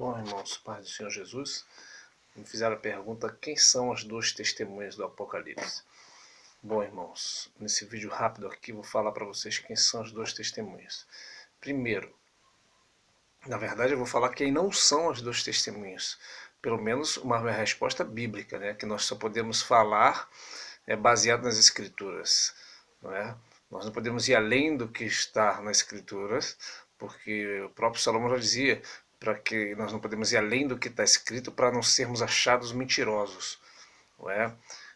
Bom, irmãos, paz do Senhor Jesus, me fizeram a pergunta: quem são as duas testemunhas do Apocalipse? Bom, irmãos, nesse vídeo rápido aqui vou falar para vocês quem são as duas testemunhas. Primeiro, na verdade eu vou falar quem não são as duas testemunhas. Pelo menos uma resposta bíblica, né? Que nós só podemos falar baseado nas Escrituras, não é? Nós não podemos ir além do que está nas Escrituras, porque o próprio Salomão já dizia para que nós não podemos ir além do que está escrito para não sermos achados mentirosos, não é?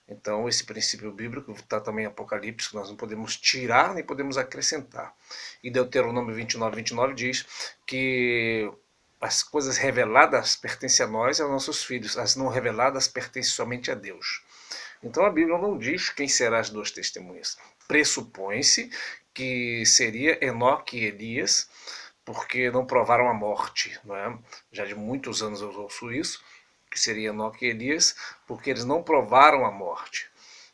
Então esse princípio bíblico está também em Apocalipse, que nós não podemos tirar nem podemos acrescentar. E Deuteronômio 29 diz que as coisas reveladas pertencem a nós e aos nossos filhos, as não reveladas pertencem somente a Deus. Então a Bíblia não diz quem serão as duas testemunhas. Pressupõe-se que seria Enoque e Elias, porque não provaram a morte. Não é? Já de muitos anos eu ouço isso, que seria Enoque e Elias, porque eles não provaram a morte.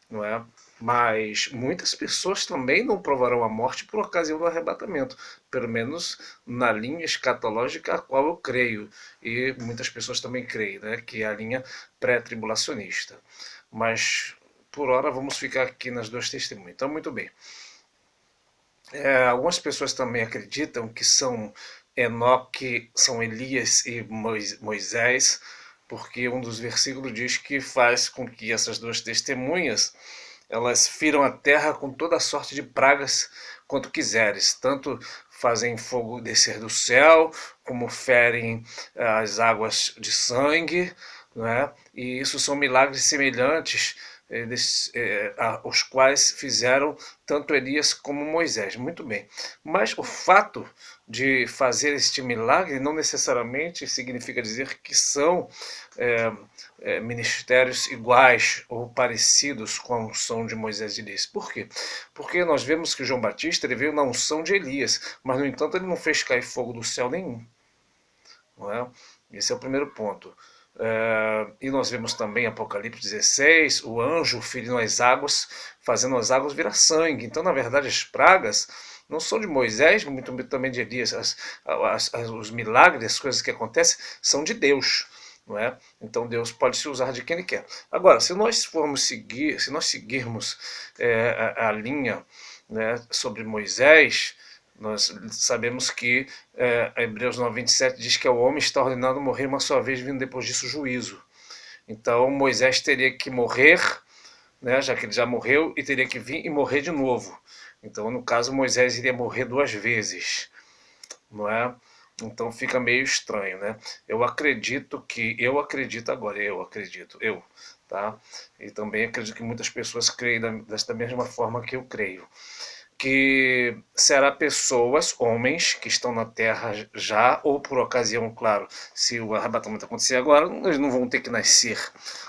Não é? Mas muitas pessoas também não provarão a morte por ocasião do arrebatamento, pelo menos na linha escatológica a qual eu creio, e muitas pessoas também creem, né, que é a linha pré-tribulacionista. Mas por hora vamos ficar aqui nas duas testemunhas. Então, muito bem. Algumas pessoas também acreditam que são Enoque, são Elias e Moisés, porque um dos versículos diz que faz com que essas duas testemunhas elas firam a terra com toda sorte de pragas quanto quiseres, tanto fazem fogo descer do céu, como ferem as águas de sangue, né? E isso são milagres semelhantes os quais fizeram tanto Elias como Moisés. Muito bem. Mas o fato de fazer este milagre não necessariamente significa dizer que são ministérios iguais ou parecidos com a unção de Moisés e Elias. Por quê? Porque nós vemos que João Batista ele veio na unção de Elias, mas no entanto ele não fez cair fogo do céu nenhum. Não é? Esse é o primeiro ponto. E nós vemos também em Apocalipse 16 o anjo ferindo as águas, fazendo as águas virar sangue. Então, na verdade, as pragas não são de Moisés, muito também de Elias. Os milagres, as coisas que acontecem, são de Deus. Não é? Então Deus pode se usar de quem Ele quer. Agora, se nós seguirmos a linha, né, sobre Moisés, nós sabemos que Hebreus 9:27 diz que o homem está ordenado a morrer uma só vez, vindo depois disso juízo. Então Moisés teria que morrer, né, já que ele já morreu, e teria que vir e morrer de novo. Então, no caso, Moisés iria morrer duas vezes, não é? Então fica meio estranho, né? Eu acredito, tá? E também acredito que muitas pessoas creem desta mesma forma que eu creio, que será pessoas, homens, que estão na terra já, ou por ocasião, claro, se o arrebatamento acontecer agora, eles não vão ter que nascer,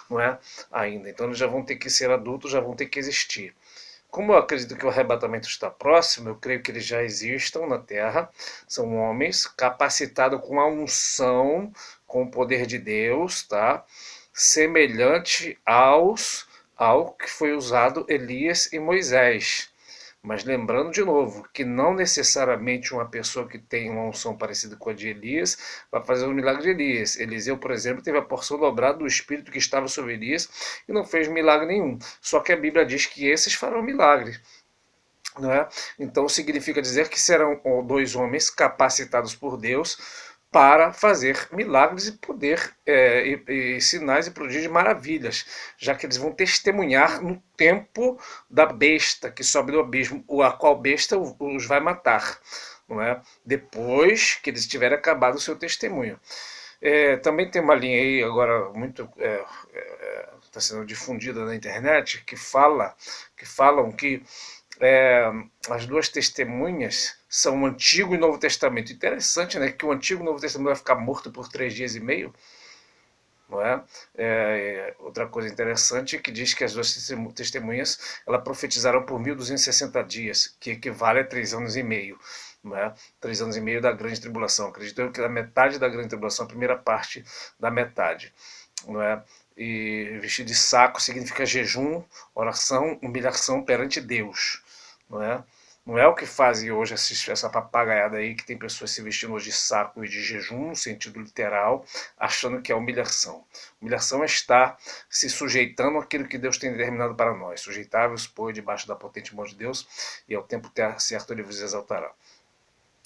não é? Ainda. Então eles já vão ter que ser adultos, já vão ter que existir. Como eu acredito que o arrebatamento está próximo, eu creio que eles já existam na terra, são homens capacitados com a unção, com o poder de Deus, tá? Semelhante ao que foi usado Elias e Moisés. Mas lembrando de novo que não necessariamente uma pessoa que tem uma unção parecida com a de Elias vai fazer o milagre de Elias. Eliseu, por exemplo, teve a porção dobrada do Espírito que estava sobre Elias e não fez milagre nenhum. Só que a Bíblia diz que esses farão milagre. Não é? Então significa dizer que serão dois homens capacitados por Deus para fazer milagres e poder e sinais e prodígios de maravilhas, já que eles vão testemunhar no tempo da besta que sobe do abismo, a qual besta os vai matar, não é? Depois que eles tiverem acabado o seu testemunho. Também tem uma linha aí agora muito está sendo difundida na internet que falam que as duas testemunhas são o Antigo e Novo Testamento. Interessante, né? Que o Antigo e o Novo Testamento vai ficar morto por 3 dias e meio. Não é? Outra coisa interessante é que diz que as duas testemunhas ela profetizaram por 1260 dias, que equivale a 3 anos e meio. Não é? 3 anos e meio da grande tribulação. Acredito que a metade da grande tribulação, a primeira parte da metade. Não é? E vestir de saco significa jejum, oração, humilhação perante Deus. Não é? Não é o que fazem hoje essa papagaiada aí, que tem pessoas se vestindo hoje de saco e de jejum, no sentido literal, achando que é humilhação. Humilhação é estar se sujeitando àquilo que Deus tem determinado para nós. Sujeitáveis, pois, debaixo da potente mão de Deus, e ao tempo certo ele vos exaltará.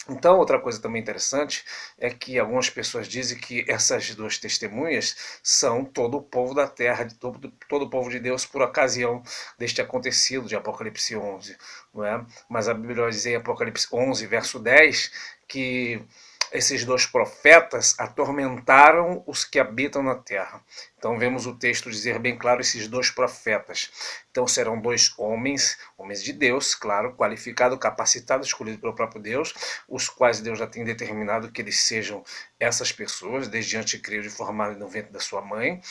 Então, outra coisa também interessante é que algumas pessoas dizem que essas duas testemunhas são todo o povo da terra, de todo o povo de Deus, por ocasião deste acontecido de Apocalipse 11. Não é? Mas a Bíblia vai dizer em Apocalipse 11, verso 10, que esses dois profetas atormentaram os que habitam na terra. Então vemos o texto dizer bem claro esses dois profetas. Então serão dois homens, homens de Deus, claro, qualificados, capacitados, escolhidos pelo próprio Deus, os quais Deus já tem determinado que eles sejam essas pessoas, desde antes de criar de formar no ventre da sua mãe.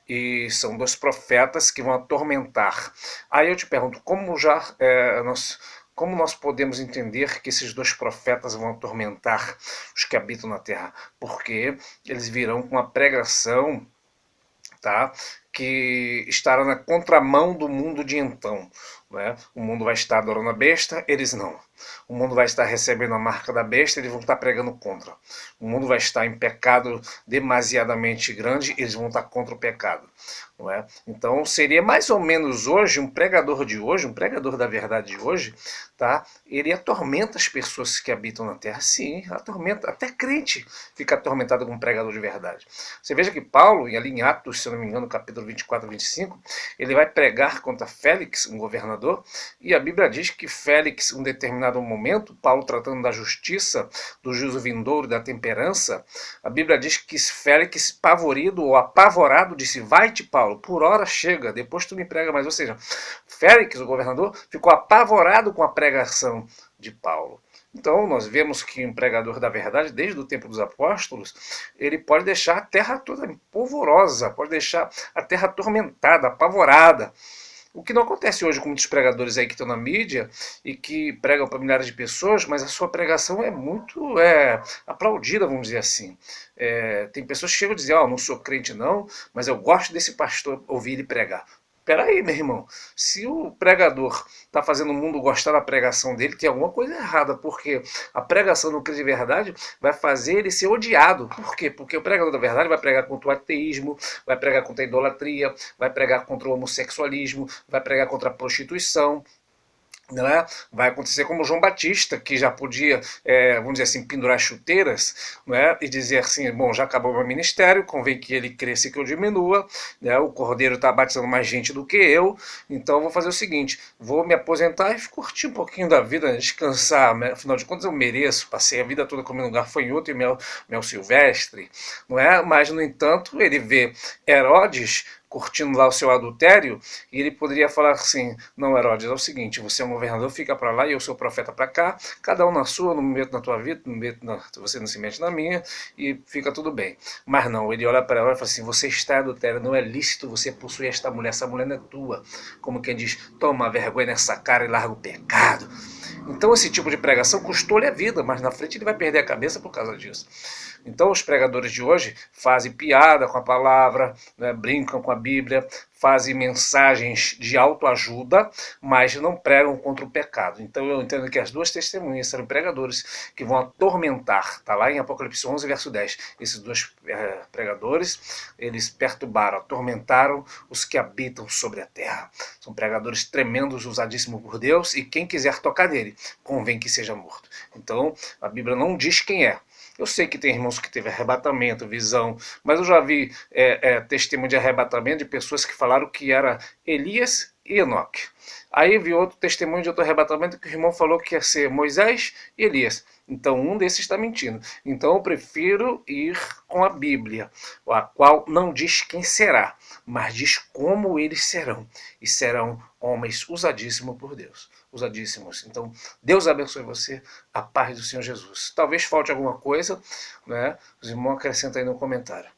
E são dois profetas que vão atormentar. Aí eu te pergunto, como nós podemos entender que esses dois profetas vão atormentar os que habitam na terra? Porque eles virão com a pregação, tá, que estará na contramão do mundo de então. Né? O mundo vai estar adorando a besta, eles não. O mundo vai estar recebendo a marca da besta, eles vão estar pregando contra. O mundo vai estar em pecado demasiadamente grande, eles vão estar contra o pecado. Não é? Então seria mais ou menos hoje, um pregador de hoje, um pregador da verdade de hoje, tá? Ele atormenta as pessoas que habitam na terra. Sim, atormenta. Até crente fica atormentado com um pregador de verdade. Você veja que Paulo, ali em Atos, se eu não me engano, capítulo 24 a 25, ele vai pregar contra Félix, um governador, e a Bíblia diz que Félix, em um determinado momento, Paulo tratando da justiça, do juízo vindouro, da temperança, a Bíblia diz que Félix, pavorido ou apavorado, disse: vai-te, Paulo, por hora chega, depois tu me prega mais. Ou seja, Félix, o governador, ficou apavorado com a pregação de Paulo. Então, nós vemos que um pregador da verdade, desde o tempo dos apóstolos, ele pode deixar a terra toda polvorosa, pode deixar a terra atormentada, apavorada. O que não acontece hoje com muitos pregadores aí que estão na mídia e que pregam para milhares de pessoas, mas a sua pregação é muito aplaudida, vamos dizer assim. Tem pessoas que chegam a dizer: não sou crente não, mas eu gosto desse pastor, ouvir ele pregar. Peraí, meu irmão, se o pregador está fazendo o mundo gostar da pregação dele, tem alguma coisa errada, porque a pregação do Cristo de verdade vai fazer ele ser odiado. Por quê? Porque o pregador da verdade vai pregar contra o ateísmo, vai pregar contra a idolatria, vai pregar contra o homossexualismo, vai pregar contra a prostituição. Né? Vai acontecer como João Batista, que já podia, vamos dizer assim, pendurar chuteiras, né? E dizer assim: bom, já acabou o meu ministério, convém que ele cresça e que eu diminua, né? O Cordeiro está batizando mais gente do que eu, então eu vou fazer o seguinte: vou me aposentar e curtir um pouquinho da vida, descansar, né? Afinal de contas eu mereço, passei a vida toda comendo gafanhoto e mel silvestre, não é? Mas, no entanto, ele vê Herodes curtindo lá o seu adultério, e ele poderia falar assim: não, Herodes, é o seguinte, você é um governador, fica para lá e eu sou profeta para cá, cada um na sua, não me meto na tua vida, você não se mete na minha, e fica tudo bem. Mas não, ele olha para ela e fala assim: você está em adultério, não é lícito você possuir essa mulher não é tua. Como quem diz: toma vergonha nessa cara e larga o pecado. Então esse tipo de pregação custou-lhe a vida, mas na frente ele vai perder a cabeça por causa disso. Então os pregadores de hoje fazem piada com a palavra, né, brincam com a Bíblia, fazem mensagens de autoajuda, mas não pregam contra o pecado. Então eu entendo que as duas testemunhas serão pregadores que vão atormentar. Está lá em Apocalipse 11, verso 10. Esses dois pregadores, eles perturbaram, atormentaram os que habitam sobre a terra. São pregadores tremendos, usadíssimos por Deus, e quem quiser tocar nele, convém que seja morto. Então a Bíblia não diz quem é. Eu sei que tem irmãos que teve arrebatamento, visão, mas eu já vi testemunho de arrebatamento de pessoas que falaram que era Elias e Enoque. Aí vi outro testemunho de outro arrebatamento que o irmão falou que ia ser Moisés e Elias. Então um desses está mentindo. Então eu prefiro ir com a Bíblia, a qual não diz quem será, mas diz como eles serão. E serão homens usadíssimos por Deus. Usadíssimos. Então Deus abençoe você, a paz do Senhor Jesus. Talvez falte alguma coisa, né? Os irmãos acrescentam aí no comentário.